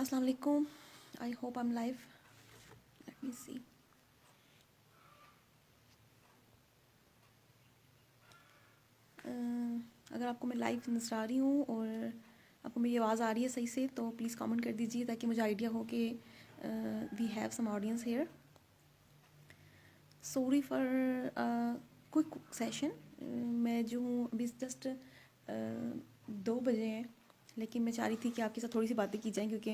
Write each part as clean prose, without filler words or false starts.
अस्सलाम वालेकुम. I hope I am live. Let me see. अगर आपको मैं लाइव नजर आ रही हूँ और आपको मेरी आवाज़ आ रही है सही से तो प्लीज़ कमेंट कर दीजिए ताकि मुझे आइडिया हो कि we have some audience here. Sorry for quick session. मैं जो हूँ अभी जस्ट 2 बजे हैं, लेकिन मैं चाह रही थी कि आपके साथ थोड़ी सी बातें की जाएं क्योंकि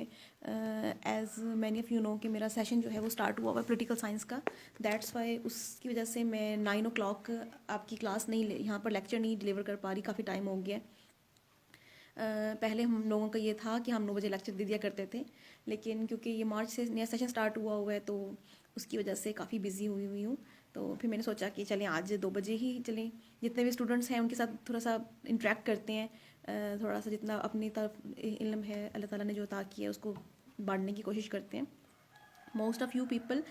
as many of you know कि मेरा सेशन जो है वो स्टार्ट हुआ हुआ है पॉलिटिकल साइंस का. दैट्स वाई उसकी वजह से मैं 9 o'clock आपकी क्लास नहीं यहाँ पर लेक्चर नहीं डिलीवर कर पा रही. काफ़ी टाइम हो गया है. पहले हम लोगों का ये था कि हम 9 बजे लेक्चर दे दिया करते थे, लेकिन क्योंकि ये मार्च से नया सेशन स्टार्ट हुआ हुआ है तो उसकी वजह से काफ़ी बिजी हुई हूँ. तो फिर मैंने सोचा कि चलें आज 2 बजे ही चलें. जितने भी स्टूडेंट्स हैं उनके साथ थोड़ा सा इंटरेक्ट करते हैं. थोड़ा सा जितना अपनी तरफ इल्म है अल्लाह ताला ने जो अता किया है उसको बांटने की कोशिश करते हैं. मोस्ट ऑफ़ यू पीपल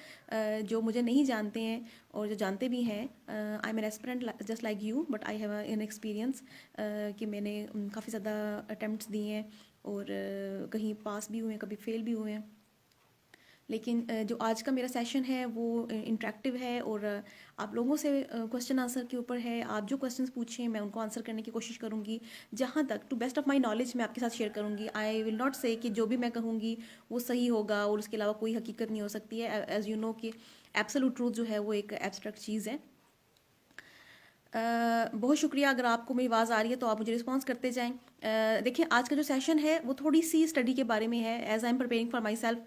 जो मुझे नहीं जानते हैं और जो जानते भी हैं, I am an aspirant just like you but I have an experience कि मैंने काफ़ी ज़्यादा अटैम्प्ट्स दिए हैं और कहीं पास भी हुए हैं, कभी फेल भी हुए हैं. लेकिन जो आज का मेरा सेशन है वो इंटरेक्टिव है और आप लोगों से क्वेश्चन आंसर के ऊपर है. आप जो क्वेश्चंस पूछें मैं उनको आंसर करने की कोशिश करूँगी. जहाँ तक to best of my knowledge मैं आपके साथ शेयर करूँगी. आई विल नॉट से कि जो भी मैं कहूँगी वो सही होगा और उसके अलावा कोई हकीकत नहीं हो सकती है. एज़ यू नो कि एब्सोल्यूट ट्रूथ जो है वो एक एब्स्ट्रैक्ट चीज़ है. बहुत शुक्रिया. अगर आपको मेरी आवाज़ आ रही है तो आप मुझे रिस्पॉन्स करते जाएं. देखिए आज का जो सेशन है वो थोड़ी सी स्टडी के बारे में है. As I am preparing for myself,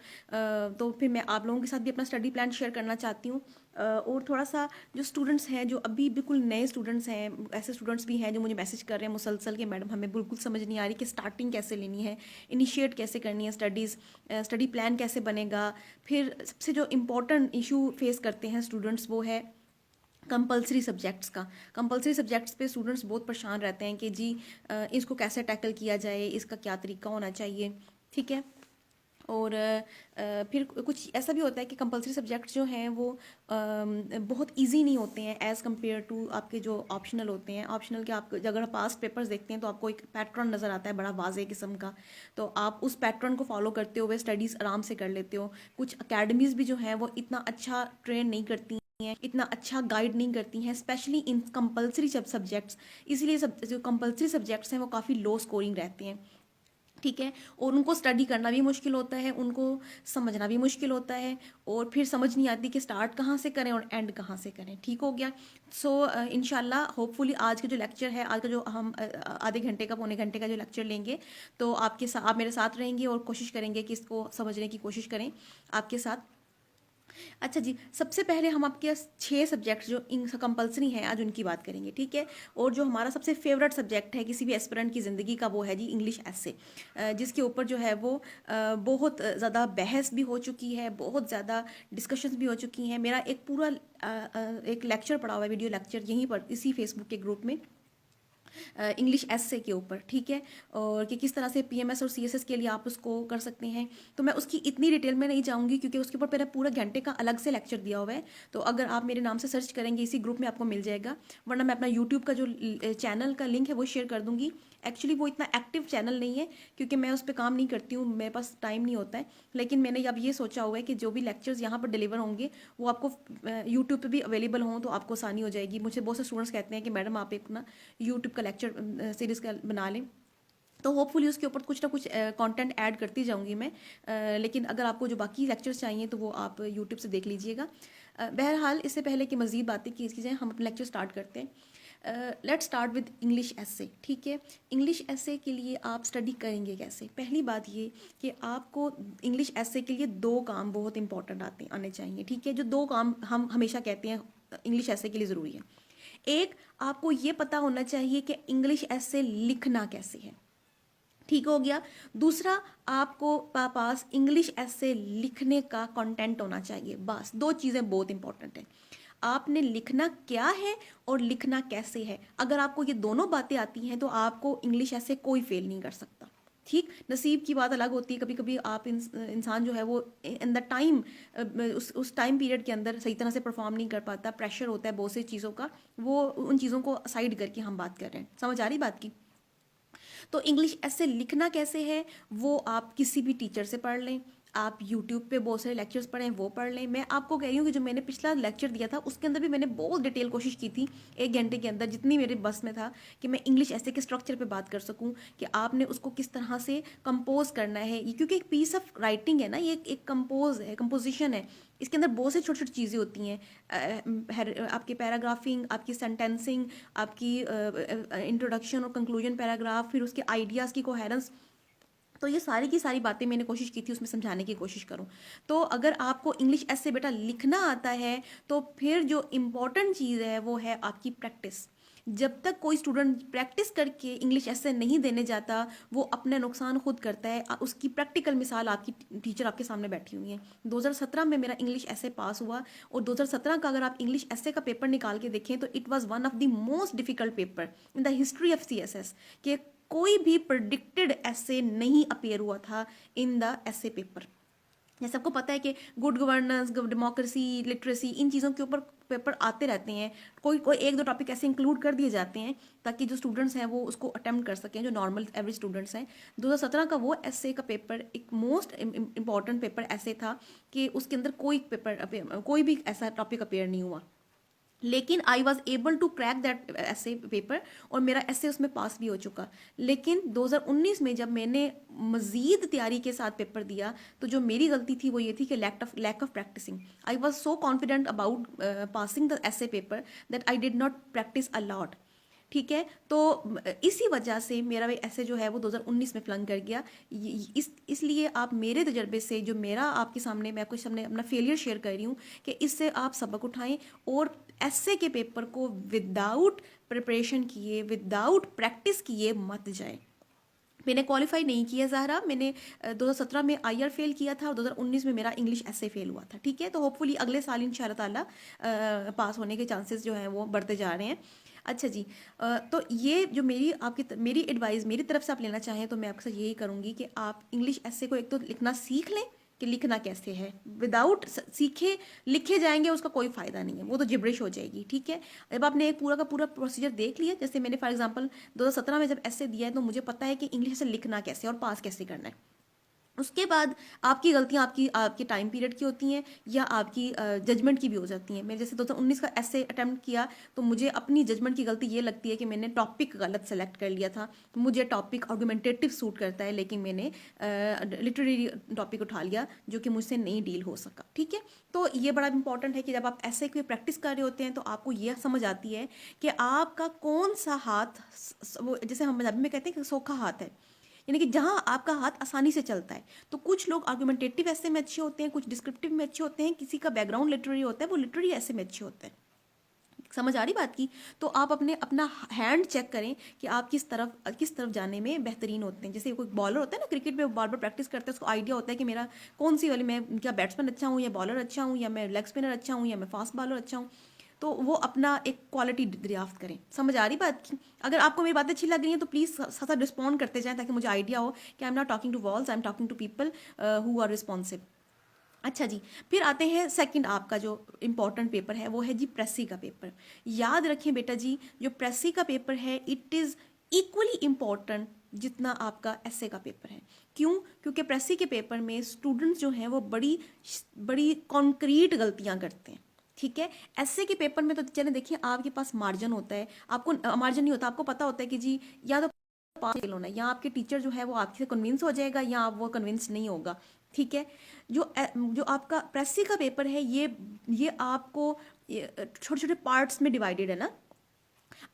तो फिर मैं आप लोगों के साथ भी अपना स्टडी प्लान शेयर करना चाहती हूँ. और थोड़ा सा जो स्टूडेंट्स हैं जो अभी बिल्कुल नए स्टूडेंट्स हैं, ऐसे स्टूडेंट्स भी हैं जो मुझे मैसेज कर रहे हैं मुसलसल कि मैडम हमें बिल्कुल समझ नहीं आ रही कि स्टार्टिंग कैसे लेनी है, इनिशिएट कैसे करनी है स्टडीज़, स्टडी प्लान कैसे बनेगा. फिर सबसे जो इम्पोर्टेंट इशू फेस करते हैं स्टूडेंट्स वो है कंपलसरी सब्जेक्ट्स का. कंपलसरी सब्जेक्ट्स पे स्टूडेंट्स बहुत परेशान रहते हैं कि जी इसको कैसे टैकल किया जाए, इसका क्या तरीका होना चाहिए. ठीक है. और फिर कुछ ऐसा भी होता है कि कंपलसरी सब्जेक्ट्स जो हैं वो बहुत इजी नहीं होते हैं एज़ कम्पेयर टू आपके जो ऑप्शनल होते हैं. ऑप्शनल के आप अगर पास्ट पेपर्स देखते हैं तो आपको एक पैटर्न नज़र आता है बड़ा वाज़े किस्म का. तो आप उस पैटर्न को फॉलो करते हुए स्टडीज़ आराम से कर लेते हो. कुछ अकेडमीज़ भी जो हैं वो इतना अच्छा ट्रेन नहीं करती हैं, इतना अच्छा गाइड नहीं करती हैं स्पेशली इन कंपलसरी सब्जेक्ट्स. इसीलिए जो कंपलसरी सब्जेक्ट्स हैं वो काफ़ी लो स्कोरिंग रहते हैं. ठीक है. और उनको स्टडी करना भी मुश्किल होता है, उनको समझना भी मुश्किल होता है और फिर समझ नहीं आती कि स्टार्ट कहाँ से करें और एंड कहाँ से करें. ठीक हो गया. सो इंशाल्लाह होपफुली आज का जो लेक्चर है, आज का जो हम आधे घंटे का पौने घंटे का जो लेक्चर लेंगे तो आपके साथ आप मेरे साथ रहेंगे और कोशिश करेंगे कि इसको समझने की कोशिश करें आपके साथ. अच्छा जी, सबसे पहले हम आपके 6 सब्जेक्ट्स जो इन कंपलसरी हैं आज उनकी बात करेंगे. ठीक है. और जो हमारा सबसे फेवरेट सब्जेक्ट है किसी भी एस्पिरेंट की ज़िंदगी का वो है जी इंग्लिश एसे, जिसके ऊपर जो है वो बहुत ज़्यादा बहस भी हो चुकी है, बहुत ज़्यादा डिस्कशंस भी हो चुकी हैं. मेरा एक पूरा एक लेक्चर पड़ा हुआ है, वीडियो लेक्चर यहीं पर इसी फेसबुक के ग्रुप में इंग्लिश एसे के ऊपर. ठीक है. और कि किस तरह से पीएमएस और सीएसएस के लिए आप उसको कर सकते हैं. तो मैं उसकी इतनी डिटेल में नहीं जाऊंगी क्योंकि उसके ऊपर मेरा पूरा घंटे का अलग से लेक्चर दिया हुआ है. तो अगर आप मेरे नाम से सर्च करेंगे इसी ग्रुप में आपको मिल जाएगा, वरना मैं अपना यूट्यूब का जो चैनल का लिंक है वो शेयर कर दूंगी. एक्चुअली वो इतना एक्टिव चैनल नहीं है क्योंकि मैं उस पर काम नहीं करती हूँ, मेरे पास टाइम नहीं होता है. लेकिन मैंने अब ये सोचा हुआ है कि जो भी लेक्चर्स यहाँ पर डिलीवर होंगे वो आपको यूट्यूब पे भी अवेलेबल हों तो आपको आसानी हो जाएगी. मुझे बहुत से स्टूडेंट्स कहते हैं कि मैडम आप एक ना यूट्यूब का लेक्चर सीरीज़ का बना लें. तो होपफुली उसके ऊपर कुछ ना कुछ कंटेंट ऐड करती जाऊंगी मैं. लेकिन अगर आपको जो बाकी लेक्चर्स चाहिए तो वो आप यूट्यूब से देख लीजिएगा. बहरहाल इससे पहले कि मज़ीद बातें की जाएँ हम अपना लेक्चर स्टार्ट करते हैं. लेट्स स्टार्ट विद इंग्लिश एसे. ठीक है. इंग्लिश एसे के लिए आप स्टडी करेंगे कैसे. पहली बात ये कि आपको इंग्लिश एसे के लिए 2 काम बहुत इंपॉर्टेंट आने चाहिए. ठीक है. जो 2 काम हम हमेशा कहते हैं इंग्लिश एसे के लिए ज़रूरी है. एक, आपको ये पता होना चाहिए कि इंग्लिश ऐसे लिखना कैसे है. ठीक हो गया. दूसरा, आपको पास इंग्लिश ऐसे लिखने का कंटेंट होना चाहिए. बस 2 चीज़ें बहुत इंपॉर्टेंट है. आपने लिखना क्या है और लिखना कैसे है. अगर आपको ये दोनों बातें आती हैं तो आपको इंग्लिश ऐसे कोई फेल नहीं कर सकता. ठीक. नसीब की बात अलग होती है. कभी कभी आप इंसान जो है वो इन द टाइम उस टाइम पीरियड के अंदर सही तरह से परफॉर्म नहीं कर पाता. प्रेशर होता है बहुत सी चीज़ों का. वो उन चीज़ों को साइड करके हम बात कर रहे हैं. समझ आ रही बात की. तो इंग्लिश ऐसे लिखना कैसे है वो आप किसी भी टीचर से पढ़ लें, आप यूट्यूब पे बहुत सारे लेक्चर्स पढ़ें वो पढ़ लें। मैं आपको कह रही हूँ कि जो मैंने पिछला लेक्चर दिया था उसके अंदर भी मैंने बहुत डिटेल कोशिश की थी 1 घंटे के अंदर जितनी मेरे बस में था कि मैं इंग्लिश ऐसे के स्ट्रक्चर पे बात कर सकूँ कि आपने उसको किस तरह से कंपोज करना है। ये क्योंकि एक पीस ऑफ राइटिंग है ना, ये एक कंपोज है, कंपोजिशन है, इसके अंदर बहुत से छोटी छोटी चीज़ें होती हैं। आपकी पैराग्राफिंग, आपकी सेंटेंसिंग, आपकी इंट्रोडक्शन और कंक्लूजन पैराग्राफ, फिर उसके आइडियाज़ की कोहेरेंस। तो ये सारी की सारी बातें मैंने कोशिश की थी उसमें समझाने की कोशिश करूं। तो अगर आपको इंग्लिश ऐसे बेटा लिखना आता है तो फिर जो इम्पोर्टेंट चीज़ है वो है आपकी प्रैक्टिस। जब तक कोई स्टूडेंट प्रैक्टिस करके इंग्लिश ऐसे नहीं देने जाता वो अपने नुकसान खुद करता है। उसकी प्रैक्टिकल मिसाल आपकी टीचर आपके सामने बैठी हुई है। 2017 में मेरा इंग्लिश ऐसे पास हुआ और 2017 का अगर आप इंग्लिश ऐसे का पेपर निकाल के देखें तो it was one of the most difficult paper in the history of CSS। कि कोई भी प्रिडिक्टेड ऐसे नहीं अपीयर हुआ था इन द ऐसे पेपर। जैसे आपको पता है कि गुड गवर्नेंस, डेमोक्रेसी, लिटरेसी, इन चीज़ों के ऊपर पेपर आते रहते हैं। कोई कोई 1-2 टॉपिक ऐसे इंक्लूड कर दिए जाते हैं ताकि जो स्टूडेंट्स हैं वो उसको अटेम्प्ट कर सकें, जो नॉर्मल एवरेज स्टूडेंट्स हैं। 2017 का वो ऐसे का पेपर एक मोस्ट इंपॉर्टेंट पेपर ऐसे था कि उसके अंदर कोई भी ऐसा टॉपिक अपेयर नहीं हुआ। लेकिन I was able to crack that CSS paper और मेरा ऐसे उसमें पास भी हो चुका। लेकिन 2019 में जब मैंने मज़ीद तैयारी के साथ पेपर दिया तो जो मेरी गलती थी वो ये थी कि lack of practicing. I was so confident about passing the essay paper that I did not practice a lot. ठीक है, तो इसी वजह से मेरा भी ऐसे जो है वो 2019 में फ्लंक कर गया। इसलिए आप मेरे तजर्बे से जो मेरा आपके सामने मैं आपके सामने अपना फेलियर शेयर कर रही हूँ कि इससे आप सबक उठाएं और ऐसे के पेपर को विदाउट प्रिपरेशन किए, विदाउट प्रैक्टिस किए मत जाए। मैंने क्वालिफाई नहीं किया ज़ाहरा, मैंने 2017 में IR फेल किया था और 2019 में मेरा इंग्लिश ऐसे फेल हुआ था। ठीक है, तो होपफुली अगले साल इंशाल्लाह ताला पास होने के चांसेस जो हैं वो बढ़ते जा रहे हैं। अच्छा जी, तो ये जो मेरी एडवाइस मेरी तरफ से आप लेना चाहें तो मैं आपके साथ यही करूँगी कि आप इंग्लिश ऐसे को एक तो लिखना सीख लें कि लिखना कैसे है। विदाउट सीखे लिखे जाएंगे उसका कोई फ़ायदा नहीं है, वो तो जिब्रिश हो जाएगी। ठीक है, जब आपने एक पूरा का पूरा प्रोसीजर देख लिया, जैसे मैंने फॉर एग्जांपल 2017 में जब ऐसे दिया है तो मुझे पता है कि इंग्लिश से लिखना कैसे और पास कैसे करना है। उसके बाद आपकी गलतियां आपके टाइम पीरियड की होती हैं या आपकी जजमेंट की भी हो जाती हैं। मैं जैसे 2019 का ऐसे अटेम्प्ट किया तो मुझे अपनी जजमेंट की गलती ये लगती है कि मैंने टॉपिक गलत सेलेक्ट कर लिया था। मुझे टॉपिक आर्गुमेंटेटिव सूट करता है लेकिन मैंने लिटरेरी टॉपिक उठा लिया जो कि मुझसे नहीं डील हो सका। ठीक है, तो ये बड़ा इंपॉर्टेंट है कि जब आप ऐसे कोई प्रैक्टिस कर रहे होते हैं तो आपको ये समझ आती है कि आपका कौन सा हाथ, वो जैसे हम पंजाबी में कहते हैं कि सोखा हाथ है, यानी कि जहां आपका हाथ आसानी से चलता है। तो कुछ लोग आर्गुमेंटेटिव ऐसे में अच्छे होते हैं, कुछ डिस्क्रिप्टिव में अच्छे होते हैं, किसी का बैकग्राउंड लिटरेरी होता है वो लिटरेरी ऐसे में अच्छे होते हैं। समझ आ रही बात की? तो आप अपना हैंड चेक करें कि आप किस तरफ जाने में बेहतरीन होते हैं। जैसे कोई बॉलर होता है ना क्रिकेट में, बार बार प्रैक्टिस करते हैं, उसको आइडिया होता है कि मेरा कौन सी वाली, मैं क्या बैट्समैन अच्छा हूँ या बॉलर अच्छा हूँ या मैं लेग स्पिनर अच्छा हूँ या मैं फास्ट बॉलर अच्छा हूँ। तो वो अपना एक क्वालिटी दरियाफ्त करें। समझ आ रही बात की? अगर आपको मेरी बातें अच्छी लग रही हैं तो प्लीज़ साथ साथ रिस्पॉन्ड करते जाएं ताकि मुझे आइडिया हो कि I am not talking to walls, I am talking to people who are responsive. अच्छा जी, फिर आते हैं सेकंड, आपका जो इम्पोर्टेंट पेपर है वो है जी प्रेसी का पेपर। याद रखें बेटा जी, जो प्रेसी का पेपर है इट इज़ इक्वली इम्पॉर्टेंट जितना आपका एसए का पेपर है। क्यों? क्योंकि प्रेसी के पेपर में स्टूडेंट्स जो हैं वो बड़ी बड़ी कॉन्क्रीट गलतियां करते हैं। ठीक है, एसए के पेपर में तो चले देखिए आपके पास मार्जिन होता है, आपको मार्जिन नहीं होता, आपको पता होता है कि जी या तो पास फेल होना है या आपके टीचर जो है वो आपसे कन्विंस हो जाएगा या आप वो कन्विंस नहीं होगा। ठीक है, जो आपका प्रेसी का पेपर है ये आपको छोटे छोटे पार्ट्स में डिवाइडेड है ना।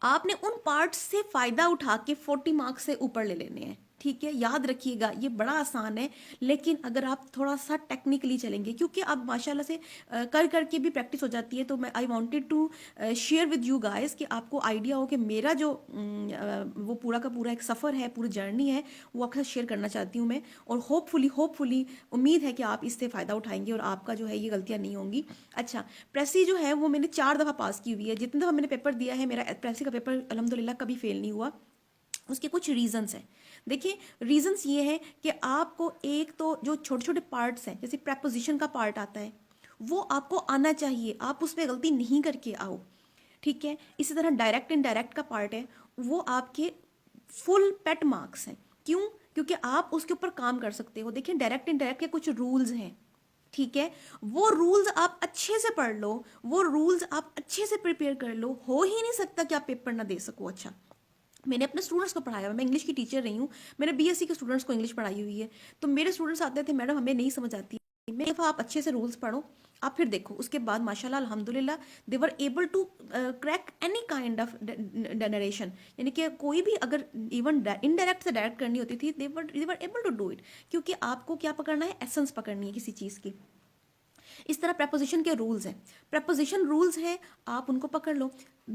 आपने उन पार्ट्स से फायदा उठा के 40 मार्क्स से ऊपर ले लेने हैं। ठीक है, याद रखिएगा ये बड़ा आसान है, लेकिन अगर आप थोड़ा सा टेक्निकली चलेंगे, क्योंकि अब माशाल्लाह से कर करके भी प्रैक्टिस हो जाती है। तो मैं I wanted to share with you guys कि आपको आइडिया हो कि मेरा जो वो पूरा का पूरा एक सफ़र है, पूरी जर्नी है, वो आपके साथ शेयर करना चाहती हूँ मैं। और होपफुली उम्मीद है कि आप इससे फ़ायदा उठाएंगे और आपका जो है ये गलतियाँ नहीं होंगी। अच्छा, प्रेसी जो है वो मैंने 4 दफ़ा पास की हुई है। जितने दफ़ा मैंने पेपर दिया है मेरा प्रेसी का पेपर अल्हम्दुलिल्लाह कभी फेल नहीं हुआ। उसके कुछ रीजंस हैं। देखिए, रीजंस ये हैं कि आपको एक तो जो छोटे छोटे पार्ट्स हैं, जैसे प्रेपोजिशन का पार्ट आता है, वो आपको आना चाहिए, आप उसमें गलती नहीं करके आओ। ठीक है, इसी तरह डायरेक्ट इनडायरेक्ट का पार्ट है, वो आपके फुल पेट मार्क्स हैं। क्यों? क्योंकि आप उसके ऊपर काम कर सकते हो। देखिए डायरेक्ट इनडायरेक्ट के कुछ रूल्स हैं, ठीक है, वो रूल्स आप अच्छे से पढ़ लो, वो रूल्स आप अच्छे से प्रिपेयर कर लो, हो ही नहीं सकता कि आप पेपर ना दे सको। अच्छा, मैंने अपने स्टूडेंट्स को पढ़ाया, मैं इंग्लिश की टीचर रही हूँ, मैंने बीएससी के स्टूडेंट्स को इंग्लिश पढ़ाई हुई है। तो मेरे स्टूडेंट्स आते थे, मैडम हमें नहीं समझ आती। मैं दफ़ा आप अच्छे से रूल्स पढ़ो, आप फिर देखो उसके बाद माशाल्लाह अल्हम्दुलिल्लाह they were able to crack any kind of narration. यानी कि कोई भी अगर इवन इनडायरेक्ट से डायरेक्ट करनी होती थी, they were able to do it. क्योंकि आपको क्या पकड़ना है? एसेंस पकड़नी है किसी चीज़ की। इस तरह प्रपोजिशन के रूल्स हैं, प्रपोजिशन रूल्स हैं, आप उनको पकड़ लो।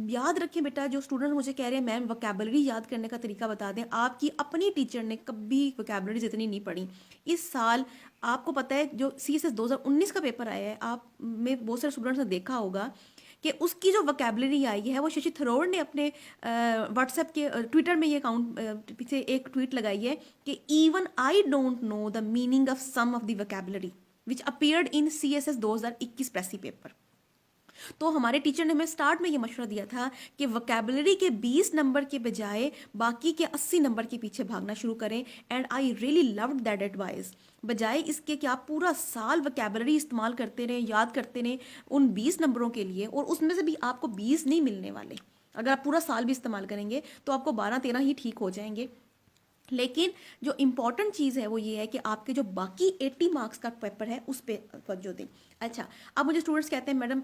याद रखें बेटा, जो स्टूडेंट मुझे कह रहे हैं मैम वोकैबुलरी याद करने का तरीका बता दें, आपकी अपनी टीचर ने कभी वोकैबुलरीज इतनी नहीं पढ़ी। इस साल आपको पता है जो CSS 2019 का पेपर आया है, आप में बहुत सारे स्टूडेंट्स ने देखा होगा कि उसकी जो वोकैबुलरी आई है वो शशि थरूर ने अपने व्हाट्सएप के ट्विटर में ये अकाउंट पीछे एक ट्वीट लगाई है कि even I don't know the meaning of some of the vocabulary which appeared in CSS 2021 precis paper. तो हमारे टीचर ने हमें स्टार्ट में ये मशवरा दिया था कि वोकैबुलरी के 20 नंबर के बजाय बाकी के 80 नंबर के पीछे भागना शुरू करें। And I really loved that advice. बजाय इसके कि आप पूरा साल वोकैबुलरी इस्तेमाल करते रहें, याद करते रहें उन 20 नंबरों के लिए, और उसमें से भी आपको 20 नहीं मिलने वाले। अगर आप पूरा साल भी इस्तेमाल करेंगे तो आपको 12-13 ही ठीक हो जाएंगे। लेकिन जो इम्पॉर्टेंट चीज़ है वो ये है कि आपके जो बाकी 80 मार्क्स का पेपर है उस पर तवज्जो दें। अच्छा, अब मुझे स्टूडेंट्स कहते हैं मैडम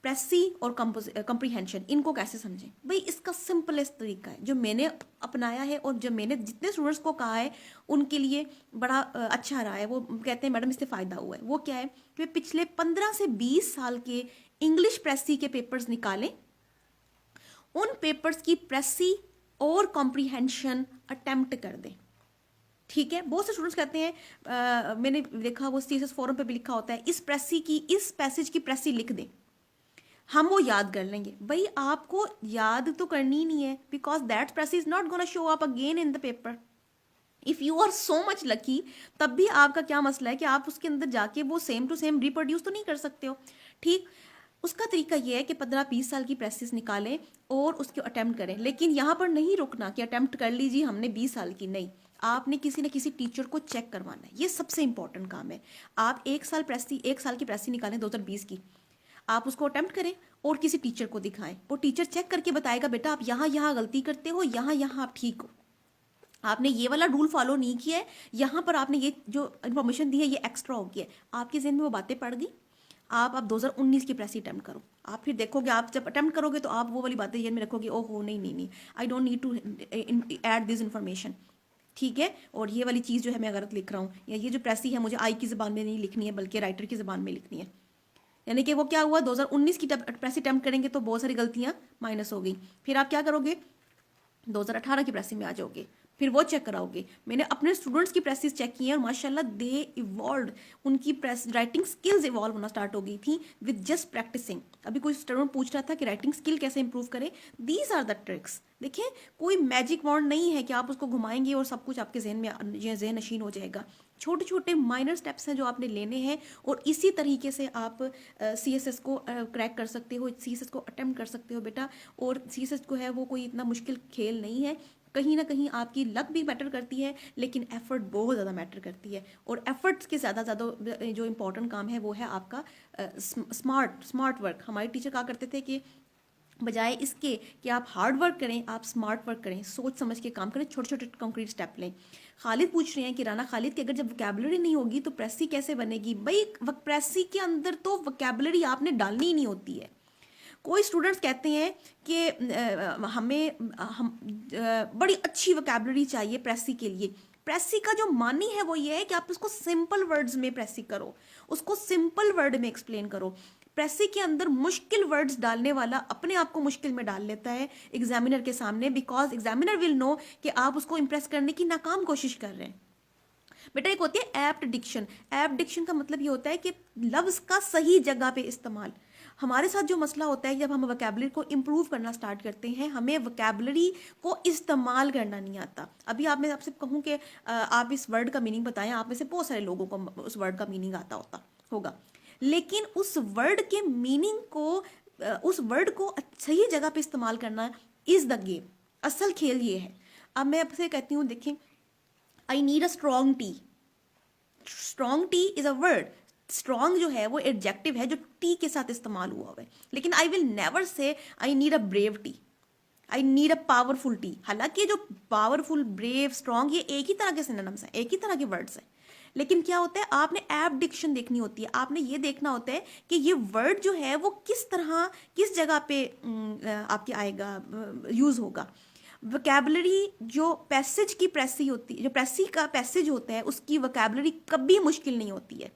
प्रेसी और कंप्रीहेंशन इनको कैसे समझें? भाई इसका सिंपलेस्ट तरीका है जो मैंने अपनाया है और जो मैंने जितने स्टूडेंट्स को कहा है उनके लिए बड़ा अच्छा रहा है। वो कहते हैं मैडम इससे फ़ायदा हुआ है। वो क्या है कि पिछले 15 से 20 साल के इंग्लिश प्रेसी के पेपर्स निकालें, उन पेपर्स की प्रेसी और कॉम्प्रीहेंशन अटेम्प्ट कर दें। ठीक है, बहुत से स्टूडेंट्स कहते हैं मैंने देखा वो CSS फोरम पे भी लिखा होता है इस प्रेसी की, इस पैसेज की प्रेसी लिख दें, हम वो याद कर लेंगे। भाई आपको याद तो करनी ही नहीं है, because that precis is not gonna show up again in the paper. If you are so much lucky, तब भी आपका क्या मसला है कि आप उसके अंदर जाके वो सेम टू सेम रिप्रोड्यूस तो नहीं कर सकते हो। ठीक, उसका तरीका ये है कि 15-20 साल की प्रेसिस निकालें और उसको अटेम्प्ट करें। लेकिन यहाँ पर नहीं रुकना कि अटेम्प्ट कर लीजिए हमने 20 साल की, नहीं, आपने किसी न किसी टीचर को चेक करवाना है। ये सबसे इंपॉर्टेंट काम है। आप एक साल की प्रेसी निकालें 2020 की, आप उसको अटेम्प्ट करें और किसी टीचर को दिखाएं। वो टीचर चेक करके बताएगा बेटा आप यहाँ यहाँ गलती करते हो, यहाँ यहाँ आप ठीक हो, आपने ये वाला रूल फॉलो नहीं किया है, यहाँ पर आपने ये जो इन्फॉर्मेशन दी है ये एक्स्ट्रा हो गया है। आपके जहन में वो बातें पड़ गई। आप 2019 की प्रेसी अटेम्प्ट करो, आप फिर देखोगे, आप जब अटेम्प्ट करोगे तो आप वो वाली बातें जहन में रखोगे, ओहो नहीं नहीं नहीं, I don't need to add this information. ठीक है, और ये वाली चीज़ जो है मैं गलत लिख रहा हूँ, या ये जो प्रेसी है मुझे आई की ज़बान में नहीं लिखनी है बल्कि राइटर की ज़बान में लिखनी है। यानी कि वो क्या हुआ, 2019 की प्रेसी अटेम्प्ट करेंगे तो बहुत सारी गलतियाँ माइनस हो गई। फिर आप क्या करोगे, 2018 की प्रेसी में आ जाओगे, फिर वो चेक कराओगे। मैंने अपने स्टूडेंट्स की प्रेसिस चेक की हैं और माशाल्लाह दे इवॉल्व, उनकी प्रेस राइटिंग स्किल्स इवॉल्व होना स्टार्ट हो गई थी विद जस्ट प्रैक्टिसिंग। अभी कोई स्टूडेंट पूछ रहा था कि राइटिंग स्किल कैसे इंप्रूव करें, दीज आर द ट्रिक्स। देखिए कोई मैजिक वॉन्ड नहीं है कि आप उसको घुमाएंगे और सब कुछ आपके जहन में जहन नशीन हो जाएगा। छोटे छोटे माइनर स्टेप्स हैं जो आपने लेने हैं और इसी तरीके से आप CSS को क्रैक कर सकते हो, CSS को अटेम्प्ट कर सकते हो बेटा। और CSS को है वो कोई इतना मुश्किल खेल नहीं है। कहीं ना कहीं आपकी लक भी मैटर करती है, लेकिन एफर्ट बहुत ज़्यादा मैटर करती है। और एफर्ट्स के ज़्यादा जो इंपॉर्टेंट काम है वो है आपका स्मार्ट वर्क। हमारे टीचर कहा करते थे कि बजाय इसके कि आप हार्ड वर्क करें, आप स्मार्ट वर्क करें, सोच समझ के काम करें, छोटे छोटे कंक्रीट स्टेप लें। खालिद पूछ रहे हैं कि राना खालिद कि अगर जब वोकैबुलरी नहीं होगी तो प्रेसी कैसे बनेगी? भाई प्रेसी के अंदर तो वोकैबुलरी आपने डालनी ही नहीं होती है। कोई स्टूडेंट्स कहते हैं कि हम बड़ी अच्छी वोकैबुलरी चाहिए प्रेसी के लिए। प्रेसी का जो मानी है वो ये है कि आप उसको सिंपल वर्ड्स में प्रेसी करो, उसको सिंपल वर्ड में एक्सप्लेन करो। प्रेसी के अंदर मुश्किल वर्ड्स डालने वाला अपने आप को मुश्किल में डाल लेता है एग्जामिनर के सामने, बिकॉज एग्जामिनर विल नो कि आप उसको इंप्रेस करने की नाकाम कोशिश कर रहे हैं। बेटा एक होती है एप्ट डिक्शन। एप्ट डिक्शन का मतलब ये होता है कि लफ्ज़ का सही जगह पे इस्तेमाल। हमारे साथ जो मसला होता है जब हम वोकैबुलरी को इम्प्रूव करना स्टार्ट करते हैं, हमें वोकैबुलरी को इस्तेमाल करना नहीं आता। अभी आप मैं आपसे कहूँ कि आप इस वर्ड का मीनिंग बताएं, आप में से बहुत सारे लोगों को उस वर्ड का मीनिंग आता होगा, लेकिन उस वर्ड के मीनिंग को उस वर्ड को सही जगह पे इस्तेमाल करना इज़ द गेम। असल खेल ये है। अब मैं आपसे कहती हूँ, देखें, I need a strong T. Strong T is a word. Strong जो है वो एडजेक्टिव है जो टी के साथ इस्तेमाल हुआ है, लेकिन I will never say I need a brave T, I need a powerful T. हालांकि जो पावरफुल, ब्रेव, स्ट्रॉन्ग, ये एक ही तरह के सिनोनिम्स हैं, एक ही तरह के वर्ड्स हैं, लेकिन क्या होता है, आपने ऐप डिक्शन देखनी होती है, आपने ये देखना होता है कि ये वर्ड जो है वो किस तरह, किस जगह पे आपके आएगा, यूज होगा। वोकैबुलरी जो पैसेज की प्रेसी होती है, जो प्रेसी का पैसेज होता है, उसकी वोकैबुलरी कभी मुश्किल नहीं होती है।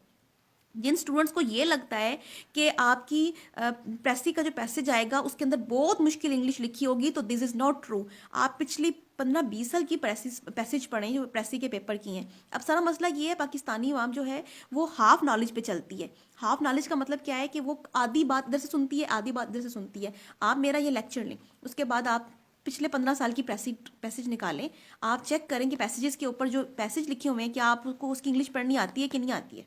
जिन स्टूडेंट्स को ये लगता है कि आपकी प्रेसी का जो पैसेज आएगा उसके अंदर बहुत मुश्किल इंग्लिश लिखी होगी, तो दिस इज़ नॉट ट्रू। आप पिछली 15-20 साल की पैसेज पढ़ें जो प्रेसी के पेपर की हैं। अब सारा मसला ये है, पाकिस्तानी अवाम जो है वो हाफ नॉलेज पे चलती है। हाफ नॉलेज का मतलब क्या है कि वो आधी बात इधर से सुनती है, आधी बात इधर से सुनती है। आप मेरा ये लेक्चर लें, उसके बाद आप पिछले 15 साल की पैसेज निकालें, आप चेक करें कि पैसेजेस के ऊपर जो पैसेज लिखे हुए हैं, क्या आपको उसकी इंग्लिश पढ़नी आती है कि नहीं आती है।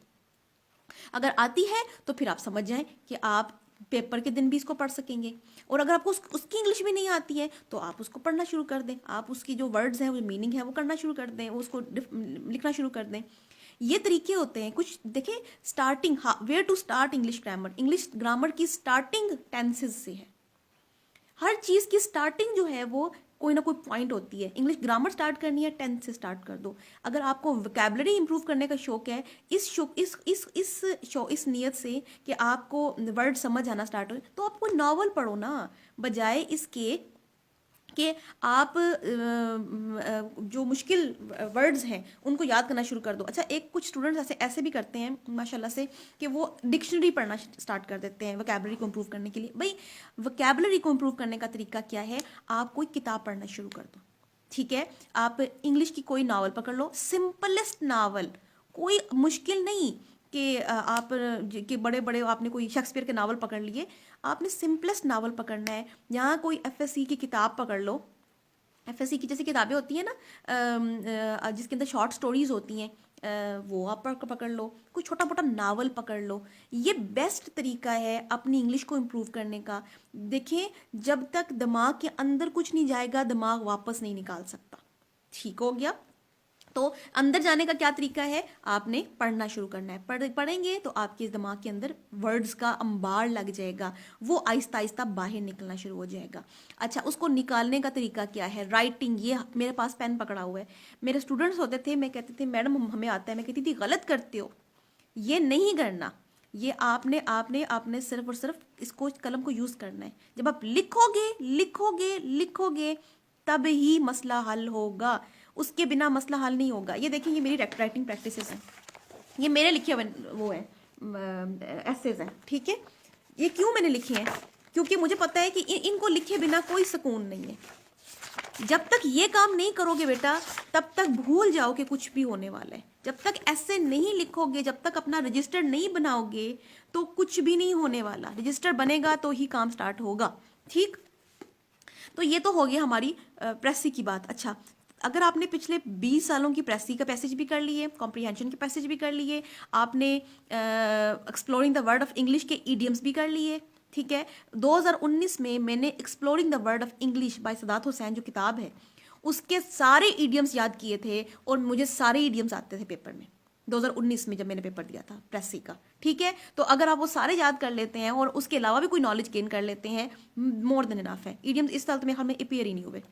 अगर आती है तो फिर आप समझ जाएं कि आप पेपर के दिन भी इसको पढ़ सकेंगे, और अगर आपको उसकी इंग्लिश भी नहीं आती है तो आप उसको पढ़ना शुरू कर दें, आप उसकी जो वर्ड्स हैं, वो मीनिंग है, वो करना शुरू कर दें, उसको लिखना शुरू कर दें। ये तरीके होते हैं कुछ। देखें, starting, where to start English grammar. English grammar की स्टार्टिंग टेंसेस से है। हर चीज़ की स्टार्टिंग जो है वो कोई ना कोई पॉइंट होती है। इंग्लिश ग्रामर स्टार्ट करनी है, टेंथ से स्टार्ट कर दो। अगर आपको वोकैबुलरी इंप्रूव करने का शौक है, इस नियत से कि आपको वर्ड समझ आना स्टार्ट हो, तो आप कोई नॉवल पढ़ो ना, बजाय इसके कि आप जो मुश्किल वर्ड्स हैं उनको याद करना शुरू कर दो। अच्छा, एक कुछ स्टूडेंट्स ऐसे भी करते हैं माशाल्लाह से कि वो डिक्शनरी पढ़ना स्टार्ट कर देते हैं वोकैबुलरी को इम्प्रूव करने के लिए। भाई, वोकैबुलरी को इम्प्रूव करने का तरीका क्या है, आप कोई किताब पढ़ना शुरू कर दो, ठीक है। आप इंग्लिश की कोई नावल पकड़ लो, सिंपलेस्ट नावल, कोई मुश्किल नहीं कि आप कि बड़े बड़े आपने कोई शेक्सपियर के नावल पकड़ लिए। आपने सिंपलेस्ट नावल पकड़ना है। यहाँ कोई एफएससी की किताब पकड़ लो, एफएससी की जैसी किताबें होती हैं ना, जिसके अंदर शॉर्ट स्टोरीज होती हैं, वो आप पकड़ लो, कोई छोटा मोटा नावल पकड़ लो। ये बेस्ट तरीका है अपनी इंग्लिश को इम्प्रूव करने का। देखें, जब तक दिमाग के अंदर कुछ नहीं जाएगा, दिमाग वापस नहीं निकाल सकता। ठीक हो गया। तो अंदर जाने का क्या तरीका है, आपने पढ़ना शुरू करना है। पढ़ेंगे तो आपके दिमाग के अंदर वर्ड्स का अंबार लग जाएगा, वो आहिस्ता आहिस्ता बाहर निकलना शुरू हो जाएगा। अच्छा, उसको निकालने का तरीका क्या है, राइटिंग। ये मेरे पास पेन पकड़ा हुआ है, मेरे स्टूडेंट्स होते थे, मैं कहते थे मैडम हमें आता है, मैं कहती थी गलत करते हो, ये नहीं करना। ये आपने आपने आपने सिर्फ और सिर्फ इसको, कलम को यूज करना है। जब आप लिखोगे लिखोगे लिखोगे तब ही मसला हल होगा, उसके बिना मसला हल नहीं होगा। ये देखिए, ये मेरी राइटिंग प्रैक्टिसेस हैं, ये मेरे लिखे हुए वो है एसेज हैं, ठीक है। ये क्यों मैंने लिखे हैं, क्योंकि मुझे पता है कि इनको लिखे बिना कोई सुकून नहीं है। जब तक ये काम नहीं करोगे बेटा, तब तक भूल जाओ कि कुछ भी होने वाला है। जब तक ऐसे नहीं लिखोगे, जब तक अपना रजिस्टर नहीं बनाओगे, तो कुछ भी नहीं होने वाला। रजिस्टर बनेगा तो ही काम स्टार्ट होगा, ठीक। तो ये तो हो गया हमारी प्रेसी की बात। अच्छा, अगर आपने पिछले 20 सालों की प्रेसी का पैसेज भी कर लिए, कॉम्प्रीहेंशन के पैसेज भी कर लिए, आपने exploring the world of English के ईडियम्स भी कर लिए, ठीक है। 2019 में मैंने exploring the world of English by Saadat Hussain जो किताब है, उसके सारे ईडियम्स याद किए थे, और मुझे सारे ईडियम्स आते थे पेपर में 2019 में जब मैंने पेपर दिया था प्रेसी का, ठीक है। तो अगर आप वो सारे याद कर लेते हैं और उसके अलावा भी कोई नॉलेज गेन कर लेते हैं, मोर देन इनफ है। ईडियम्स इस साल तो में हमें अपीयर ही नहीं हुए।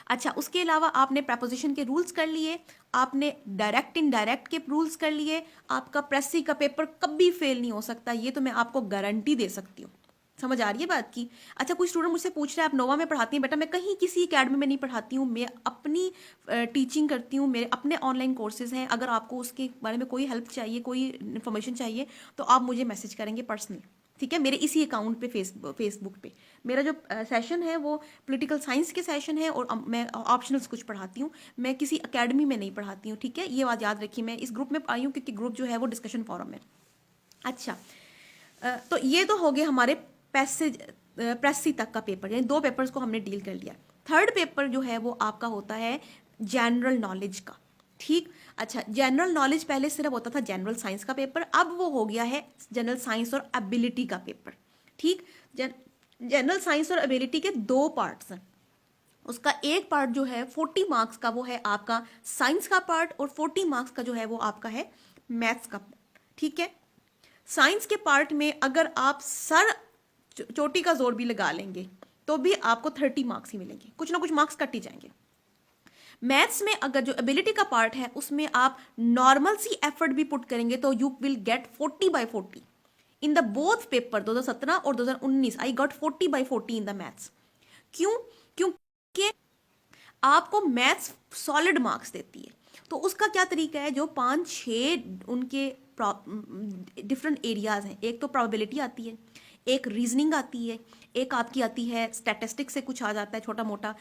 अच्छा, उसके अलावा आपने प्रपोजिशन के रूल्स कर लिए, आपने डायरेक्ट इनडायरेक्ट के रूल्स कर लिए, आपका प्रेसी का पेपर कभी फेल नहीं हो सकता, ये तो मैं आपको गारंटी दे सकती हूँ। समझ आ रही है बात की। अच्छा, कुछ स्टूडेंट मुझसे पूछ रहे हैं आप नोवा में पढ़ाती हैं? बेटा, मैं कहीं किसी एकेडमी में नहीं पढ़ाती हूँ, मैं अपनी टीचिंग करती हूँ, मेरे अपने ऑनलाइन कोर्सेज हैं। अगर आपको उसके बारे में कोई हेल्प चाहिए, कोई इन्फॉर्मेशन चाहिए, तो आप मुझे मैसेज करेंगे पर्सनली, ठीक है, मेरे इसी अकाउंट पे फेसबुक पे। मेरा जो सेशन है वो पॉलिटिकल साइंस के सेशन है, और मैं ऑप्शनल्स कुछ पढ़ाती हूँ, मैं किसी एकेडमी में नहीं पढ़ाती हूँ, ठीक है। ये बात याद रखिए, मैं इस ग्रुप में आई हूँ क्योंकि ग्रुप जो है वो डिस्कशन फोरम है। अच्छा, तो ये तो हो गए हमारे प्रेसी तक का पेपर, यानी 2 पेपर्स को हमने डील कर लिया। थर्ड पेपर जो है वो आपका होता है जनरल नॉलेज का, ठीक। अच्छा, जनरल नॉलेज पहले सिर्फ होता था जनरल साइंस का पेपर, अब वो हो गया है जनरल साइंस और एबिलिटी का पेपर, ठीक। जनरल साइंस और एबिलिटी के 2 पार्ट्स हैं। उसका एक पार्ट जो है 40 मार्क्स का वो है आपका साइंस का पार्ट, और 40 मार्क्स का जो है वो आपका है मैथ्स का पार्ट। ठीक है, साइंस के पार्ट में अगर आप सर चोटी का जोर भी लगा लेंगे तो भी आपको 30 मार्क्स ही मिलेंगे, कुछ ना कुछ मार्क्स कट ही जाएंगे। मैथ्स में अगर जो एबिलिटी का पार्ट है उसमें आप नॉर्मल सी एफर्ट भी पुट करेंगे तो you will get 40/40 in the both paper 2017 और 2019। I got 40/40 in the maths. क्यों? क्योंकि आपको मैथ्स सॉलिड मार्क्स देती है। तो उसका क्या तरीका है, जो 5-6 उनके डिफरेंट एरियाज हैं, एक तो प्रोबेबिलिटी आती है, एक रीजनिंग आती है, एक आपकी आती है स्टैटिस्टिक्स से कुछ आ जाता है छोटा मोटा,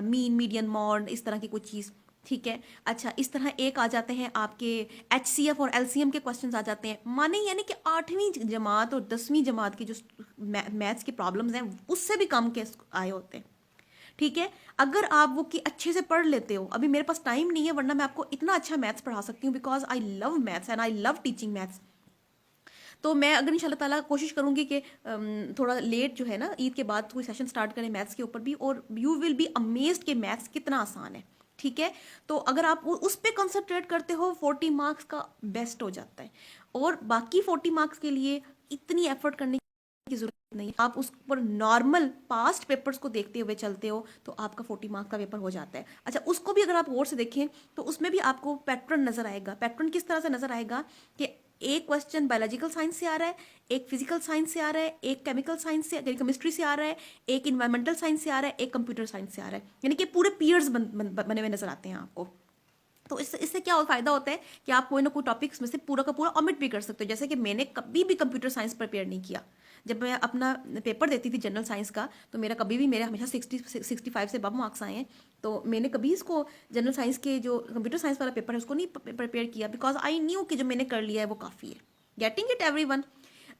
मीन मीडियन मॉड इस तरह की कुछ चीज़। ठीक है, अच्छा इस तरह एक आ जाते हैं आपके HCF और LCM के क्वेश्चंस आ जाते हैं। माने यानी कि 8वीं जमात और 10वीं जमात की जो मैथ्स की प्रॉब्लम्स हैं उससे भी कम के आए होते हैं। ठीक है, अगर आप वो की अच्छे से पढ़ लेते हो, अभी मेरे पास टाइम नहीं है वरना मैं आपको इतना अच्छा मैथ्स पढ़ा सकती हूँ, because I love maths and I love teaching maths. तो मैं अगर इंशाल्लाह ताला कोशिश करूंगी कि थोड़ा लेट जो है ना ईद के बाद कोई सेशन स्टार्ट करें मैथ्स के ऊपर भी, और यू विल बी अमेज्ड कि मैथ्स कितना आसान है। ठीक है, तो अगर आप उस पर कंसंट्रेट करते हो 40 मार्क्स का बेस्ट हो जाता है, और बाकी 40 मार्क्स के लिए इतनी एफर्ट करने की जरूरत नहीं। आप उस पर नॉर्मल पास्ट पेपर्स को देखते हुए चलते हो तो आपका 40 मार्क्स का पेपर हो जाता है। अच्छा, उसको भी अगर आप गौर से देखें तो उसमें भी आपको पैटर्न नजर आएगा। पैटर्न किस तरह से नजर आएगा कि एक क्वेश्चन बायोलॉजिकल साइंस से आ रहा है, एक फिजिकल साइंस से आ रहा है, एक केमिकल साइंस से यानी केमिस्ट्री से आ रहा है, एक इन्वायरमेंटल साइंस से आ रहा है, एक कंप्यूटर साइंस से आ रहा है, यानी कि पूरे पीयर्स बने हुए नजर आते हैं आपको। तो इससे क्या फायदा होता है कि आप कोई ना कोई टॉपिक्स में से पूरा का पूरा ऑमिट भी कर सकते हो। जैसे कि मैंने कभी भी कंप्यूटर साइंस प्रिपेयर नहीं किया। जब मैं अपना पेपर देती थी जनरल साइंस का तो मेरा कभी भी, मेरे हमेशा 65 से अबव मार्क्स आए हैं। तो मैंने कभी इसको जनरल साइंस के जो कंप्यूटर साइंस वाला पेपर है उसको नहीं प्रिपेयर किया, बिकॉज आई न्यू कि जो मैंने कर लिया है वो काफ़ी है। Getting it everyone?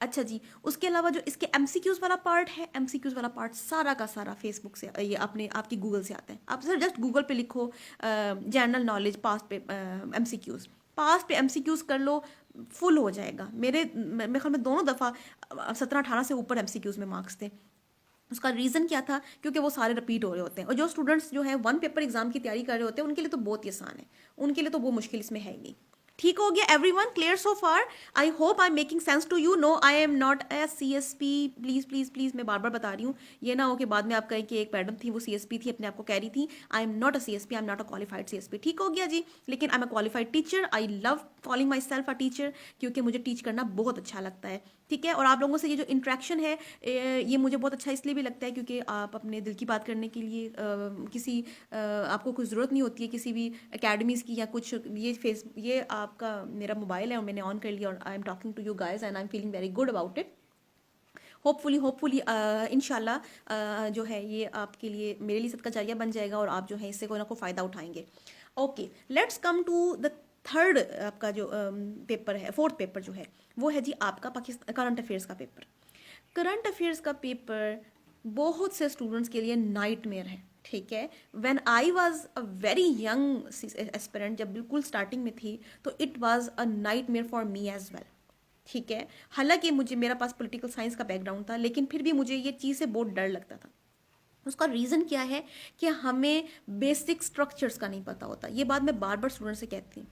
अच्छा जी, उसके अलावा जो इसके MCQs वाला पार्ट है, MCQs वाला पार्ट सारा का सारा फेसबुक से, ये अपने आपकी गूगल से आता है। आप सर जस्ट गूगल पे लिखो जनरल नॉलेज पास्ट पे MCQs, पास्ट पे MCQs कर लो, फुल हो जाएगा। मेरे ख्याल में दोनों दफ़ा 17-18 से ऊपर MCQs में मार्क्स थे। उसका रीज़न क्या था? क्योंकि वो सारे रिपीट हो रहे होते हैं, और जो स्टूडेंट्स जो है वन पेपर एग्जाम की तैयारी कर रहे होते हैं उनके लिए तो बहुत ही आसान है, उनके लिए तो वो मुश्किल इसमें है ही नहीं। ठीक हो गया everyone? Clear so far? I hope I am making sense to you. No, I am not a CSP। Please please please, मैं बार बार बता रही हूँ, ये ना हो कि बाद में आप कहें कि एक मैडम थी वो CSP थी, अपने आप को कह रही थी। आई am not a CSP, I am not a qualified CSP। ठीक हो गया जी? लेकिन I am a qualified teacher. I love calling my self a teacher, क्योंकि मुझे टीच करना बहुत अच्छा लगता है। ठीक है, और आप लोगों से ये जो इंट्रैक्शन है ये मुझे बहुत अच्छा इसलिए भी लगता है क्योंकि आप अपने दिल की बात करने के लिए किसी आपको कुछ ज़रूरत नहीं होती है किसी भी एकेडमीज़ की या कुछ। ये आपका मेरा मोबाइल है और मैंने ऑन कर लिया और I am talking to you guys and I am feeling very good about it. Hopefully इंशाल्लाह जो है ये आपके लिए, मेरे लिए सदका जारिया बन जाएगा और आप जो है इससे कोई ना कोई फ़ायदा उठाएंगे। Okay, let's come to the third आपका जो पेपर है, फोर्थ पेपर जो है वो है जी आपका पाकिस्तान करंट अफेयर्स का पेपर। करंट अफेयर्स का पेपर बहुत से स्टूडेंट्स के लिए नाइटमेयर है। ठीक है, when I was a very young aspirant, जब बिल्कुल स्टार्टिंग में थी, तो it was a nightmare for me as well. ठीक है, हालांकि मुझे, मेरा पास पॉलिटिकल साइंस का बैकग्राउंड था, लेकिन फिर भी मुझे ये चीज़ से बहुत डर लगता था। उसका रीज़न क्या है कि हमें बेसिक स्ट्रक्चर्स का नहीं पता होता। ये बात मैं बार बार स्टूडेंट से कहती हूँ,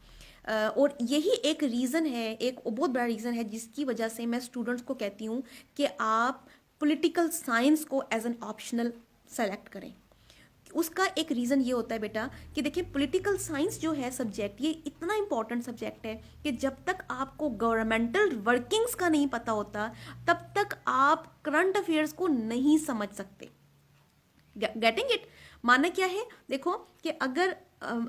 और यही एक रीज़न है, एक बहुत बड़ा रीज़न है जिसकी वजह से मैं स्टूडेंट्स को कहती हूँ कि आप पॉलिटिकल साइंस को एज एन ऑप्शनल सेलेक्ट करें। उसका एक रीज़न ये होता है बेटा कि देखिए, पॉलिटिकल साइंस जो है सब्जेक्ट, ये इतना इंपॉर्टेंट सब्जेक्ट है कि जब तक आपको गवर्नमेंटल वर्किंग्स का नहीं पता होता तब तक आप करंट अफेयर्स को नहीं समझ सकते। Getting it? माना क्या है, देखो कि अगर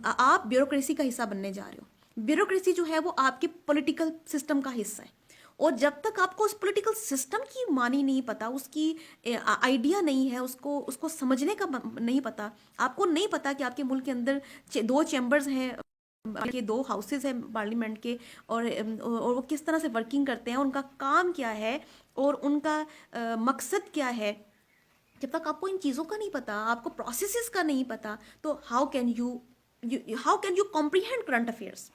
आप ब्यूरोक्रेसी का हिस्सा बनने जा रहे हो, ब्यूरोक्रेसी जो है वो आपके पॉलिटिकल सिस्टम का हिस्सा है, और जब तक आपको उस पॉलिटिकल सिस्टम की मानी नहीं पता, उसकी आइडिया नहीं है, उसको उसको समझने का नहीं पता, आपको नहीं पता कि आपके मुल्क के अंदर 2 चैम्बर्स हैं, के 2 हाउसेज हैं पार्लियामेंट के, और वो किस तरह से वर्किंग करते हैं, उनका काम क्या है और उनका मकसद क्या है, जब तक आपको इन चीज़ों का नहीं पता, आपको प्रोसेसेस का नहीं पता, तो how can you comprehend current affairs?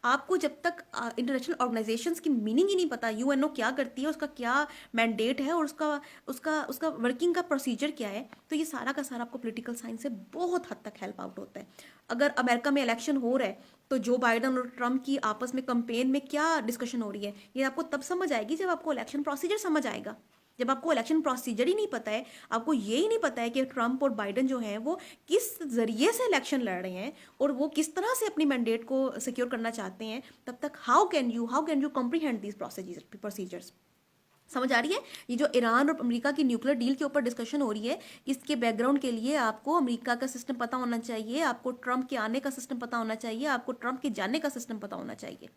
आपको जब तक इंटरनेशनल ऑर्गेनाइजेशंस की मीनिंग ही नहीं पता, यूएनओ क्या करती है, उसका क्या मैंडेट है और उसका उसका उसका वर्किंग का प्रोसीजर क्या है, तो ये सारा का सारा आपको पॉलिटिकल साइंस से बहुत हद तक हेल्प आउट होता है। अगर अमेरिका में इलेक्शन हो रहा है तो जो बाइडन और ट्रम्प की आपस में कंपेन में क्या डिस्कशन हो रही है, ये आपको तब समझ आएगी जब आपको इलेक्शन प्रोसीजर समझ आएगा। जब आपको इलेक्शन प्रोसीजर ही नहीं पता है, आपको ये ही नहीं पता है कि ट्रम्प और बाइडन जो हैं वो किस जरिए से इलेक्शन लड़ रहे हैं और वो किस तरह से अपनी मैंडेट को सिक्योर करना चाहते हैं, तब तक how can you comprehend these procedures. समझ आ रही है? ये जो ईरान और अमेरिका की न्यूक्लियर डील के ऊपर डिस्कशन हो रही है, इसके बैकग्राउंड के लिए आपको अमेरिका का सिस्टम पता होना चाहिए, आपको ट्रम्प के आने का सिस्टम पता होना चाहिए, आपको ट्रम्प के जाने का सिस्टम पता होना चाहिए।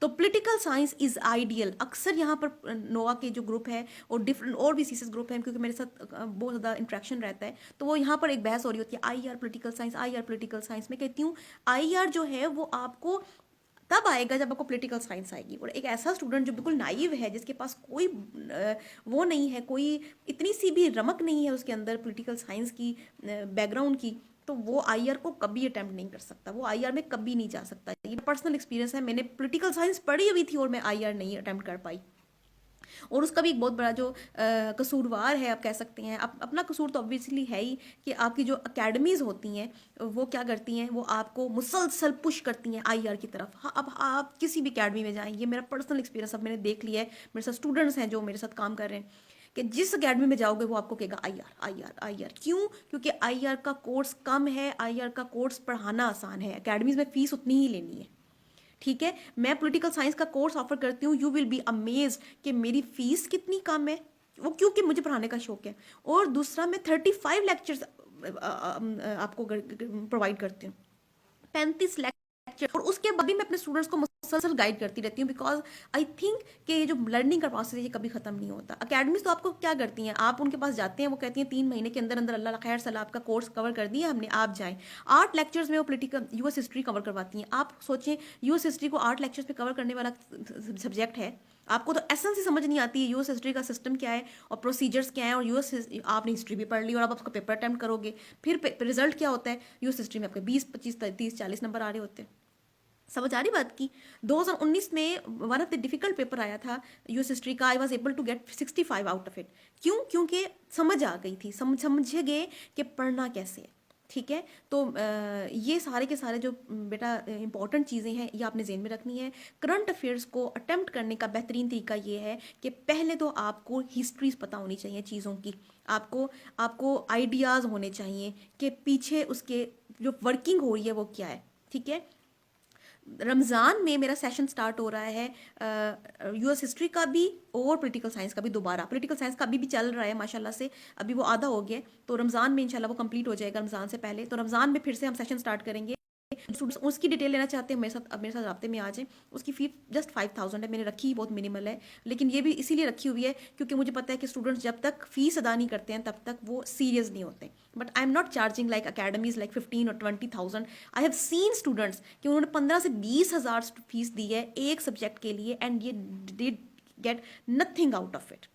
तो पॉलिटिकल साइंस इज आइडियल। अक्सर यहाँ पर नोवा के जो ग्रुप है और डिफरेंट और भी सीसीएस ग्रुप है, क्योंकि मेरे साथ बहुत ज़्यादा इंट्रैक्शन रहता है, तो वो यहाँ पर एक बहस हो रही होती है I R political science, I R political science. मैं कहती हूँ आई आर जो है वो आपको तब आएगा जब आपको पॉलिटिकल साइंस आएगी। और एक ऐसा स्टूडेंट जो बिल्कुल नाइव है, जिसके पास कोई वो नहीं है, कोई इतनी सी भी रमक नहीं है उसके अंदर पॉलिटिकल साइंस की बैकग्राउंड की, तो वो आईआर को कभी अटेम्प्ट नहीं कर सकता, वो आईआर में कभी नहीं जा सकता। ये पर्सनल एक्सपीरियंस है, मैंने पॉलिटिकल साइंस पढ़ी हुई थी और मैं आईआर नहीं अटेम्प्ट कर पाई। और उसका भी एक बहुत बड़ा जो कसूरवार है आप कह सकते हैं, अपना कसूर तो ऑब्वियसली है ही, कि आपकी जो अकेडमीज़ होती हैं वो क्या करती हैं, वो आपको मुसलसल पुश करती हैं आईआर की तरफ। हाँ, अब आप किसी भी अकेडमी में जाएं, ये मेरा पर्सनल एक्सपीरियंस, अब मैंने देख लिया है, मेरे साथ स्टूडेंट्स हैं जो मेरे साथ काम कर रहे हैं, कि जिस अकेडमी में जाओगे वो आपको कहेगा आईआर आईआर आईआर। क्यों? क्योंकि आईआर का कोर्स कम है, आईआर का कोर्स पढ़ाना आसान है, अकेडमीज़ में फ़ीस उतनी ही लेनी है। ठीक है, मैं पॉलिटिकल साइंस का कोर्स ऑफर करती हूँ, यू विल बी अमेज्ड कि मेरी फीस कितनी कम है, वो क्योंकि मुझे पढ़ाने का शौक है। और दूसरा, मैं 35 लेक्चर्स आपको प्रोवाइड करती हूँ, 35 लेक्चर, और उसके बाद भी मैं अपने स्टूडेंट्स को मुसलसल गाइड करती रहती हूँ, बिकॉज आई थिंक कि ये जो लर्निंग का प्रोसेस है ये कभी खत्म नहीं होता। अकेडमीज तो आपको क्या करती हैं, आप उनके पास जाते हैं, वो कहती हैं 3 महीने के अंदर अंदर अल्लाह खैर सलाह आपका कोर्स कवर कर दिया हमने, आप जाएं। 8 लेक्चर्स में वो पॉलिटिकल यूएस हिस्ट्री कवर करवाती हैं। आप सोचें, यूएस हिस्ट्री को 8 लेक्चर्स में कवर करने वाला सब्जेक्ट है, आपको तो एसेंस ही समझ नहीं आती है यूएस हिस्ट्री का सिस्टम क्या है और प्रोसीजर्स क्या है, और यूएस आपने हिस्ट्री भी पढ़ ली और अब उसका पेपर अटेम्प्ट करोगे, फिर रिजल्ट क्या होता है, यूएस हिस्ट्री में आपके 20, 25, 30, 40 नंबर आ रहे होते हैं। समझ आ रही बात की? 2019 में one of the difficult paper आया था यूएस हिस्ट्री का, I was able to get 65 out of it. क्यों? क्योंकि समझ आ गई थी, समझ गए कि पढ़ना कैसे है। ठीक है, तो ये सारे के सारे जो बेटा इंपॉर्टेंट चीज़ें हैं ये आपने जेहन में रखनी है। करंट अफेयर्स को अटेम्प्ट करने का बेहतरीन तरीका ये है कि पहले तो आपको हिस्ट्रीज पता होनी चाहिए चीज़ों की, आपको आपको आइडियाज़ होने चाहिए कि पीछे उसके जो वर्किंग हो रही है वो क्या है। ठीक है, रमज़ान में मेरा सेशन स्टार्ट हो रहा है यूएस हिस्ट्री का भी और पॉलिटिकल साइंस का भी। दोबारा पॉलिटिकल साइंस का अभी भी चल रहा है माशाल्लाह से, अभी वो आधा हो गया, तो रमज़ान में इंशाल्लाह वो कंप्लीट हो जाएगा रमज़ान से पहले। तो रमज़ान में फिर से हम सेशन स्टार्ट करेंगे। स्टूडेंट्स उसकी डिटेल लेना चाहते हैं मेरे साथ राब्ते में आ जाएं। उसकी फ़ी जस्ट 5000 है, मैंने रखी ही बहुत मिनिमल है, लेकिन ये भी इसीलिए रखी हुई है क्योंकि मुझे पता है कि स्टूडेंट्स जब तक फ़ीस अदा नहीं करते हैं तब तक वो सीरियस नहीं होते। But I am not charging like academies like 15 और 20,000। आई हैव सीन स्टूडेंट्स कि उन्होंने 15 से 20,000 फीस दी है एक सब्जेक्ट के लिए, एंड ये did get nothing out of it.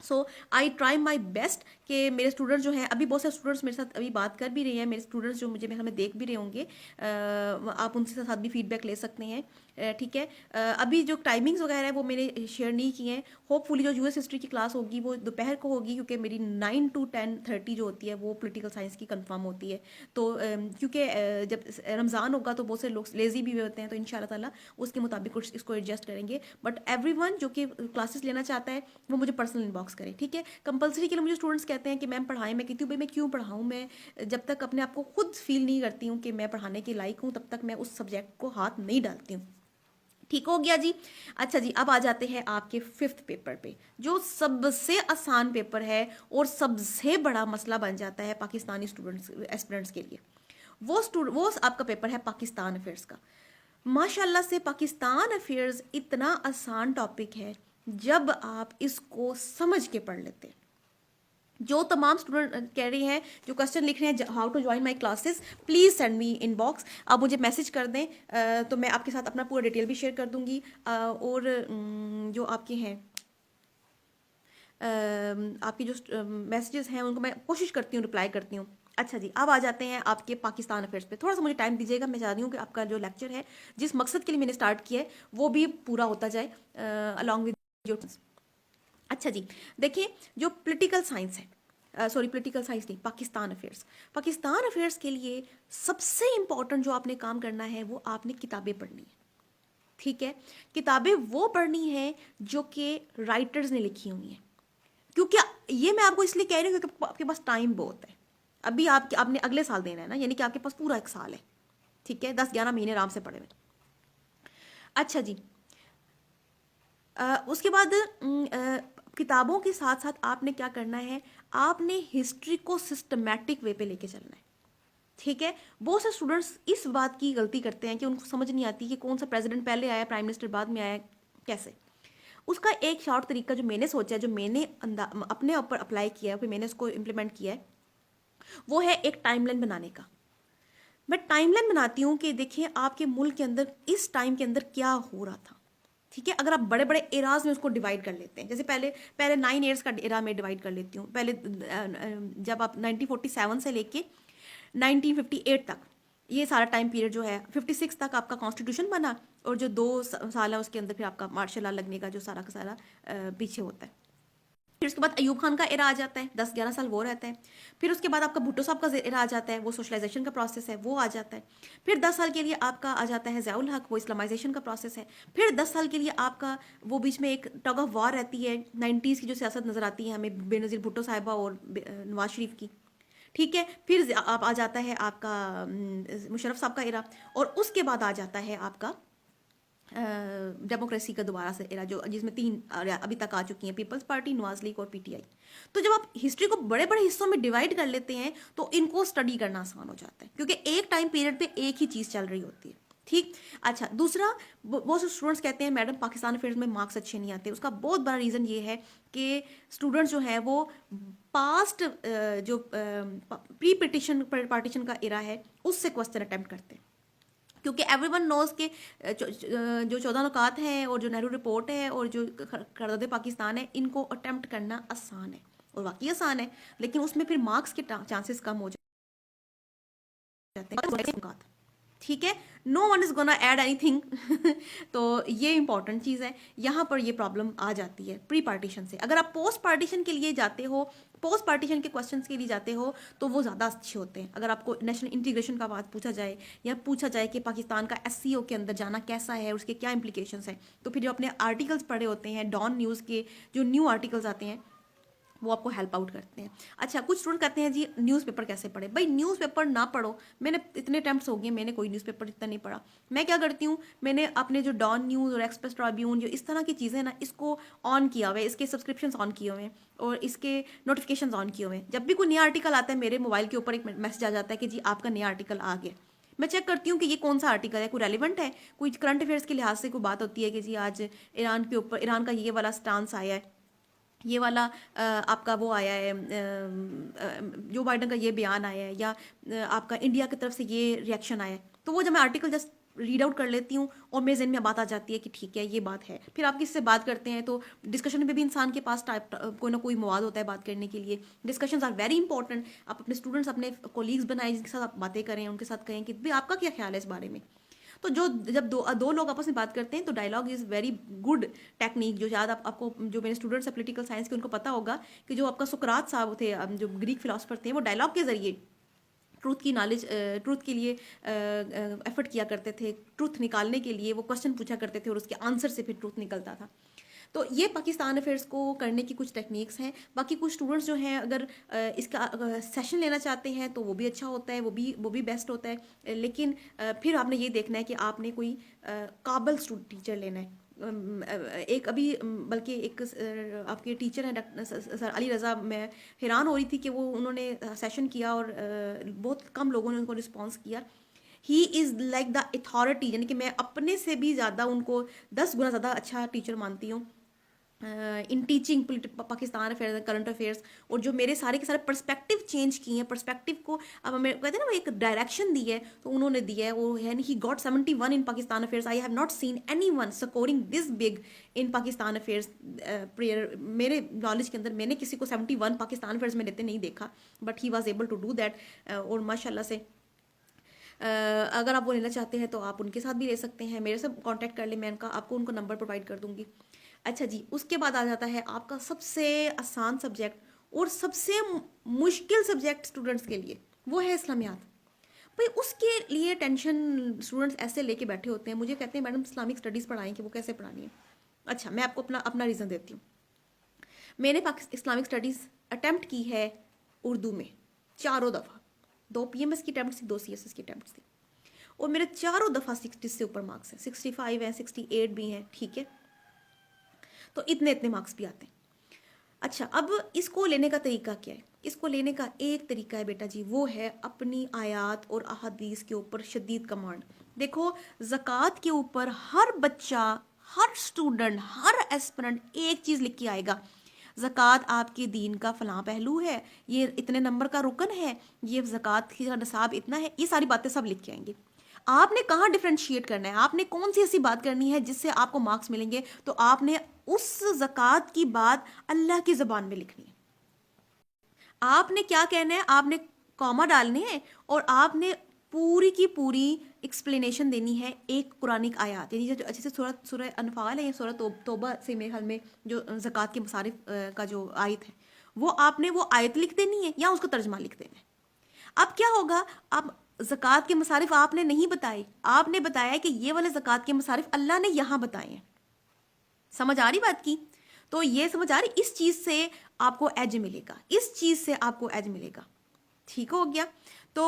So I try my best कि मेरे स्टूडेंट्स जो हैं, अभी बहुत सारे स्टूडेंट्स मेरे साथ अभी बात कर भी रहे हैं, मेरे स्टूडेंट्स जो मुझे हमें देख भी रहे होंगे, आप उनसे साथ भी फीडबैक ले सकते हैं। ठीक है, अभी जो टाइमिंग्स वगैरह है वो मैंने शेयर नहीं किए हैं। होपफुली जो यूएस हिस्ट्री की क्लास होगी वो दोपहर को होगी, क्योंकि मेरी 9 to 10:30 जो होती है वो पॉलिटिकल साइंस की कंफर्म होती है। तो क्योंकि जब रमज़ान होगा तो बहुत से लोग लेजी भी होते हैं, तो इंशाल्लाह ताला उसके मुताबिक कुछ इसको एडजस्ट करेंगे। बट एवरीवन जो कि क्लासेस लेना चाहता है वो मुझे पर्सनल इनबॉक्स करे। ठीक है, कंपलसरी के लिए मुझे स्टूडेंट्स कहते हैं कि मैम पढ़ाएं, मैं कहती हूँ भाई मैं क्यों पढ़ाऊँ, मैं जब तक अपने आप को खुद फील नहीं करती हूँ कि मैं पढ़ाने के लायक हूँ तब तक मैं उस सब्जेक्ट को हाथ नहीं डालती हूँ। ठीक हो गया जी। अच्छा जी, अब आ जाते हैं आपके 5th पेपर पे, जो सबसे आसान पेपर है और सबसे बड़ा मसला बन जाता है पाकिस्तानी स्टूडेंट्स एस्पिरेंट्स के लिए। वो आपका पेपर है पाकिस्तान अफेयर्स का। माशाल्लाह से पाकिस्तान अफेयर्स इतना आसान टॉपिक है जब आप इसको समझ के पढ़ लेते हैं। जो तमाम स्टूडेंट कह रहे हैं, जो क्वेश्चन लिख रहे हैं how to join my classes, please send me inbox. आप मुझे मैसेज कर दें तो मैं आपके साथ अपना पूरा डिटेल भी शेयर कर दूंगी। और जो आपके हैं आपकी जो मैसेजेस हैं उनको मैं कोशिश करती हूँ रिप्लाई करती हूँ। अच्छा जी, अब आ जाते हैं आपके पाकिस्तान अफेयर्स पे। थोड़ा सा मुझे टाइम दीजिएगा, मैं चाह रही हूँ कि आपका जो लेक्चर है, जिस मकसद के लिए मैंने स्टार्ट किया है, वो भी पूरा होता जाए अलॉन्ग विद योर। अच्छा जी, देखिए जो पॉलिटिकल साइंस है, सॉरी पॉलिटिकल साइंस नहीं, पाकिस्तान अफेयर्स। पाकिस्तान अफेयर्स के लिए सबसे इंपॉर्टेंट जो आपने काम करना है वो आपने किताबें पढ़नी है। ठीक है, किताबें वो पढ़नी है जो कि राइटर्स ने लिखी हुई हैं। क्योंकि ये मैं आपको इसलिए कह रही हूँ क्योंकि आपके पास टाइम बहुत है। अभी आपने अगले साल देना है ना, यानी कि आपके पास पूरा एक साल है। ठीक है, 10-11 महीने आराम से पढ़े हुए। अच्छा जी, उसके बाद किताबों के साथ साथ आपने क्या करना है, आपने हिस्ट्री को सिस्टमैटिक वे पे लेके चलना है। ठीक है, बहुत से स्टूडेंट्स इस बात की गलती करते हैं कि उनको समझ नहीं आती कि कौन सा प्रेसिडेंट पहले आया, प्राइम मिनिस्टर बाद में आया, कैसे। उसका एक शॉर्ट तरीका जो मैंने सोचा है, जो मैंने अपने ऊपर अप्लाई किया है, फिर मैंने उसको इम्प्लीमेंट किया है, वो है एक टाइमलाइन बनाने का। मैं टाइमलाइन बनाती हूँ कि देखिए आपके मुल्क के अंदर इस टाइम के अंदर क्या हो रहा था। ठीक है, अगर आप बड़े बड़े एराज में उसको डिवाइड कर लेते हैं, जैसे पहले पहले 9 ईयर्स का एरा में डिवाइड कर लेती हूँ। पहले जब आप 1947 से लेके 1958 तक, ये सारा टाइम पीरियड जो है, 56 तक आपका कॉन्स्टिट्यूशन बना, और जो 2 साल है उसके अंदर फिर आपका मार्शल लॉ लगने का जो सारा का सारा पीछे होता है। फिर उसके बाद अयूब खान का एरा आ जाता है, 10-11 साल वो रहता है। फिर उसके बाद आपका भुट्टो साहब का एरा आ जाता है, वो सोशलाइजेशन का प्रोसेस है, वो आ जाता है। फिर 10 साल के लिए आपका आ जाता है ज़ियाउल हक, वो इस्लामाइजेशन का प्रोसेस है। फिर 10 साल के लिए आपका वो बीच में एक टग ऑफ वार रहती है, 90s की जो सियासत नज़र आती है हमें बेनज़ीर भुट्टो साहिबा और नवाज शरीफ की। ठीक है, फिर आप आ जाता है आपका मुशर्रफ साहब का एरा, और उसके बाद आ जाता है आपका डेमोक्रेसी का दोबारा से एरा, जो जिसमें 3 अभी तक आ चुकी हैं, पीपल्स पार्टी, नवाज लीग और पीटीआई। तो जब आप हिस्ट्री को बड़े बड़े हिस्सों में डिवाइड कर लेते हैं तो इनको स्टडी करना आसान हो जाता है, क्योंकि एक टाइम पीरियड पे एक ही चीज़ चल रही होती है। ठीक। अच्छा, दूसरा, बहुत से स्टूडेंट्स कहते हैं मैडम पाकिस्तान अफेयर्स में मार्क्स अच्छे नहीं आते। उसका बहुत बड़ा रीज़न ये है कि स्टूडेंट्स जो हैं वो पास्ट जो प्री पिटिशन पार्टीशन का एरा है उससे क्वेश्चन अटेम्प्ट करते हैं, क्योंकि एवरीवन नोज के जो 14 नुकात हैं और जो नेहरू रिपोर्ट है और जो करारदाद पाकिस्तान है, इनको अटेम्प्ट करना आसान है, और वाकई आसान है, लेकिन उसमें फिर मार्क्स के चांसेस कम हो जाते हैं। ठीक है, no one is gonna add anything. तो ये इंपॉर्टेंट चीज़ है, यहाँ पर ये प्रॉब्लम आ जाती है प्री पार्टीशन से। अगर आप पोस्ट पार्टीशन के लिए जाते हो, पोस्ट पार्टीशन के क्वेश्चंस के लिए जाते हो, तो वो ज़्यादा अच्छे होते हैं। अगर आपको नेशनल इंटीग्रेशन का बात पूछा जाए, या पूछा जाए कि पाकिस्तान का एससीओ के अंदर जाना कैसा है, उसके क्या इंप्लीकेशंस हैं, तो फिर जो अपने आर्टिकल्स पढ़े होते हैं, डॉन न्यूज़ के जो न्यू आर्टिकल्स आते हैं, वो आपको हेल्प आउट करते हैं। अच्छा, कुछ स्टूडेंट कहते हैं जी न्यूज़पेपर कैसे पढ़े। भाई न्यूज़पेपर ना पढ़ो, मैंने इतने अटैम्प्ट्स हो गए, मैंने कोई न्यूज़पेपर इतना नहीं पढ़ा। मैं क्या करती हूँ, मैंने अपने जो डॉन न्यूज़ और एक्सप्रेस ट्रिब्यून, जो इस तरह की चीज़ें ना, इसको ऑन किया हुआ है, इसके सब्सक्रिप्शन ऑन किए हुए हैं और इसके नोटिफिकेशन ऑन किए हुए हैं। जब भी कोई नया आर्टिकल आता है मेरे मोबाइल के ऊपर एक मैसेज आ जाता है कि जी आपका नया आर्टिकल आ गया। मैं चेक करती हूँ कि ये कौन सा आर्टिकल है, कोई रेलिवेंट है, कोई करंट अफेयर्स के लिहाज से कोई बात होती है कि जी आज ईरान के ऊपर, ईरान का ये वाला स्टांस आया है, ये वाला आपका वो आया है, जो बाइडन का ये बयान आया है, या आपका इंडिया की तरफ से ये रिएक्शन आया है, तो वो जब मैं आर्टिकल जस्ट रीड आउट कर लेती हूँ और मेरे जहन में बात आ जाती है कि ठीक है ये बात है। फिर आप किससे बात करते हैं, तो डिस्कशन में भी इंसान के पास कोई ना कोई मवाद होता है बात करने के लिए। Discussions are very important. आप अपने स्टूडेंट्स, अपने कोलीग्स बनाए जिनके साथ आप बातें करें, उनके साथ कहें कि भाई आपका क्या ख्याल है इस बारे में। तो जो जब दो लोग आपस में बात करते हैं तो dialogue is very good technique. जो शायद आपको, जो मेरे स्टूडेंट्स हैं पॉलिटिकल साइंस के, उनको पता होगा कि जो आपका सुकरात साहब थे, जो ग्रीक फिलोसफर थे, वो डायलॉग के ज़रिए ट्रूथ की नॉलेज, ट्रूथ के लिए एफर्ट किया करते थे। ट्रूथ निकालने के लिए वो क्वेश्चन पूछा करते थे और उसके आंसर से फिर ट्रूथ निकलता था। तो ये पाकिस्तान अफेयर्स को करने की कुछ टेक्निक्स हैं। बाकी कुछ स्टूडेंट्स जो हैं अगर इसका सेशन लेना चाहते हैं तो वो भी अच्छा होता है, वो भी बेस्ट होता है। लेकिन फिर आपने ये देखना है कि आपने कोई काबिल टीचर लेना है। एक अभी बल्कि एक आपके टीचर हैं डॉक्टर सर अली रज़ा, मैं हैरान हो रही थी कि वो उन्होंने सेशन किया और बहुत कम लोगों ने उनको रिस्पॉन्स किया। He is like the authority, यानी कि मैं अपने से भी ज़्यादा उनको 10 गुना ज़्यादा अच्छा टीचर मानती हूँ। In teaching Pakistan affairs current affairs, और जो मेरे सारे के सारे पर्सपेक्टिव चेंज किए हैं, पर्सपेक्टिव को अब हमें कहते हैं ना वो एक डायरेक्शन दी है, तो उन्होंने दिया है वो है। He got 71 in Pakistan affairs. I have not seen anyone scoring this big in Pakistan affairs prayer. मेरे नॉलेज के अंदर मैंने किसी को 71 पाकिस्तान अफेयर्स में लेते नहीं देखा, but he was able to do that. और माशाल्लाह से अगर आप वो लेना चाहते हैं तो आप उनके साथ भी ले सकते हैं, मेरे से कांटेक्ट कर ले, मैं आपको उनको नंबर प्रोवाइड कर दूंगी। अच्छा जी, उसके बाद आ जाता है आपका सबसे आसान सब्जेक्ट और सबसे मुश्किल सब्जेक्ट स्टूडेंट्स के लिए, वो है इस्लामियात। भाई उसके लिए टेंशन स्टूडेंट्स ऐसे लेके बैठे होते हैं, मुझे कहते हैं मैडम इस्लामिक स्टडीज़ पढ़ाएं कि वो कैसे पढ़ानी है। अच्छा, मैं आपको अपना अपना रीज़न देती हूँ। मैंने इस्लामिक स्टडीज़ अटैम्प्ट की है उर्दू में 4 दफ़ा, 2 PMS की अटैम्प्ट थी, 2 CSS की अटैम्प्ट थी, और मेरे 4 दफ़ा 60 से ऊपर मार्क्स हैं, 65 हैं, 68 भी हैं, ठीक है। तो इतने इतने मार्क्स भी आते हैं। अच्छा, अब इसको लेने का तरीका क्या है? इसको लेने का एक तरीका है बेटा जी, वो है अपनी आयात और अहादीस के ऊपर शदीद कमांड। देखो, ज़कात के ऊपर हर बच्चा, हर स्टूडेंट, हर एस्पिरेंट एक चीज़ लिख के आएगा, ज़कात आपके दीन का फलां पहलू है, ये इतने नंबर का रुकन है, ये ज़कात का निसाब इतना है, ये सारी बातें सब लिख के आएंगे। आपने कहाँ डिफ्रेंशिएट करना है, आपने कौन सी ऐसी बात करनी है जिससे आपको मार्क्स मिलेंगे, तो आपने उस ज़कात की बात अल्लाह की ज़बान में लिखनी है। आपने क्या कहना है, आपने कॉमा डालने हैं और आपने पूरी की पूरी एक्सप्लेनेशन देनी है एक कुरानिक आयत, यानी जो अच्छे से सूरह अनफाल है या सूरह तौबा से मेरे ख्याल में जो ज़कात के मसारिफ का जो आयत है, वो आपने वो आयत लिख देनी है या उसका तर्जमा लिख देना है। अब क्या होगा, अब ज़कात के मसारिफ आपने नहीं बताए, आपने बताया कि ये वाले ज़कात के मसारिफ अल्लाह ने यहाँ बताए हैं। समझ आ रही बात की? तो ये समझ आ रही, इस चीज़ से आपको एज मिलेगा, इस चीज़ से आपको एज मिलेगा। ठीक हो गया? तो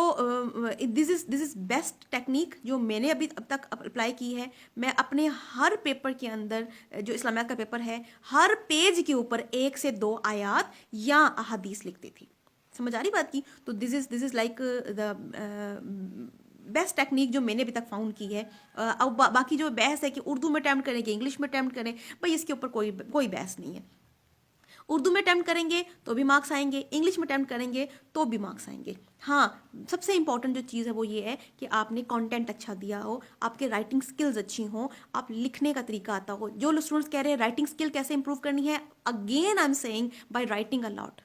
दिस इज बेस्ट टेक्निक जो मैंने अब तक अप्लाई की है। मैं अपने हर पेपर के अंदर, जो इस्लामियात का पेपर है, हर पेज के ऊपर 1 से 2 आयात या अहादीस लिखती थी। समझ आ रही बात की? तो this is like the best technique जो मैंने अभी तक फाउंड की है। अब बाकी जो बहस है कि उर्दू में अटैम्प्ट करें कि इंग्लिश में अटैम्प्ट करें, भाई इसके ऊपर कोई बहस नहीं है। उर्दू में अटैम्प्ट करेंगे तो भी मार्क्स आएंगे, इंग्लिश में अटैम्प्ट करेंगे तो भी मार्क्स आएंगे। हाँ, सबसे इंपॉर्टेंट जो चीज़ है वो ये है कि आपने कंटेंट अच्छा दिया हो, आपके राइटिंग स्किल्स अच्छी हों, आप लिखने का तरीका आता हो। जो स्टूडेंट्स कह रहे हैं राइटिंग स्किल कैसे इंप्रूव करनी है, again I am saying by writing a lot.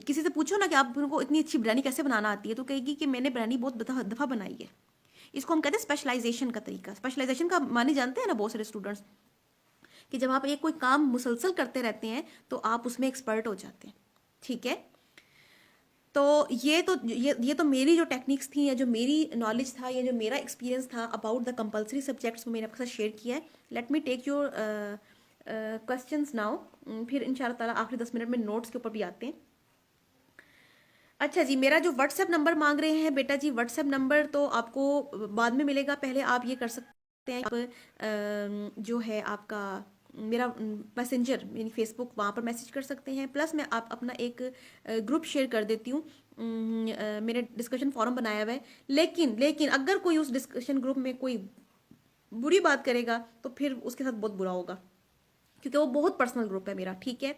किसी से पूछो ना कि आप उनको इतनी अच्छी बिरयानी कैसे बनाना आती है, तो कहेगी कि मैंने बिरयानी बहुत दफ़ा बनाई है। इसको हम कहते हैं स्पेशलाइजेशन का तरीका। स्पेशलाइजेशन का माने जानते हैं ना बहुत सारे स्टूडेंट्स, कि जब आप एक कोई काम मुसलसल करते रहते हैं तो आप उसमें एक्सपर्ट हो जाते हैं। ठीक है? तो ये तो मेरी जो टेक्निक्स थी या जो मेरी नॉलेज था या जो मेरा एक्सपीरियंस था अबाउट द कंपलसरी सब्जेक्ट्स, वो मैंने आपके साथ शेयर किया है। Let me take your questions now. फिर इंशाल्लाह ताला आखिरी 10 मिनट में नोट्स के ऊपर भी आते हैं। अच्छा जी, मेरा जो व्हाट्सएप नंबर मांग रहे हैं बेटा जी, व्हाट्सएप नंबर तो आपको बाद में मिलेगा। पहले आप ये कर सकते हैं, आप जो है आपका मेरा मैसेंजर यानी फेसबुक, वहाँ पर मैसेज कर सकते हैं। प्लस मैं आप अपना एक ग्रुप शेयर कर देती हूँ, मैंने डिस्कशन फॉरम बनाया हुआ है। लेकिन अगर कोई उस डिस्कशन ग्रुप में कोई बुरी बात करेगा तो फिर उसके साथ बहुत बुरा होगा, क्योंकि वो बहुत पर्सनल ग्रुप है मेरा। ठीक है?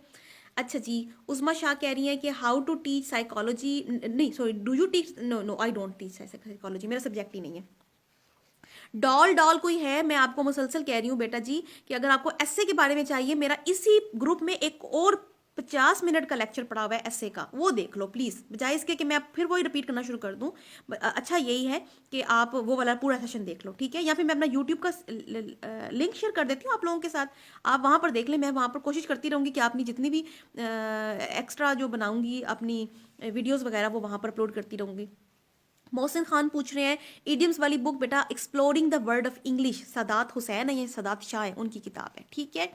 अच्छा जी, उस्मा शाह कह रही है कि हाउ टू टीच साइकोलॉजी, नहीं sorry, do you teach? No I don't teach psychology, मेरा सब्जेक्ट ही नहीं है। डॉल कोई है, मैं आपको मुसलसल कह रही हूँ बेटा जी कि अगर आपको एस्से के बारे में चाहिए, मेरा इसी ग्रुप में एक और 50 मिनट का लेक्चर पड़ा हुआ है एस्से का, वो देख लो प्लीज़, बजाय इसके कि मैं फिर वही रिपीट करना शुरू कर दूं। अच्छा यही है कि आप वो वाला पूरा सेशन देख लो, ठीक है? या फिर मैं अपना यूट्यूब का लिंक शेयर कर देती हूँ आप लोगों के साथ, आप वहाँ पर देख लें। मैं वहाँ पर कोशिश करती रहूँगी कि अपनी जितनी भी एक्स्ट्रा जो बनाऊँगी अपनी वीडियोज़ वगैरह, वो वहाँ पर अपलोड करती रहूँगी। मोहसिन खान पूछ रहे हैं इडियम्स वाली बुक बेटा, exploring the world of English, Saadat Hussain है या सदात शाह है, उनकी किताब है। ठीक है?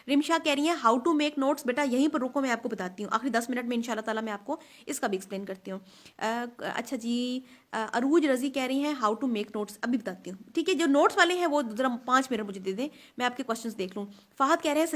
रिमशा कह रही है हाउ टू मेक नोट्स, बेटा यहीं पर रुको, मैं आपको बताती हूँ। आखिरी 10 मिनट में इंशाल्लाह ताला मैं आपको इसका भी एक्सप्लेन करती हूँ। अच्छा जी, अरूज रजी कह रही हैं हाउ टू मेक नोट्स, अभी बताती हूँ। ठीक है? जो नोट्स वाले हैं वो जरा 5 मिनट मुझे दे दें, मैं आपके क्वेश्चन देख लूँ। फहद कह रहे हैं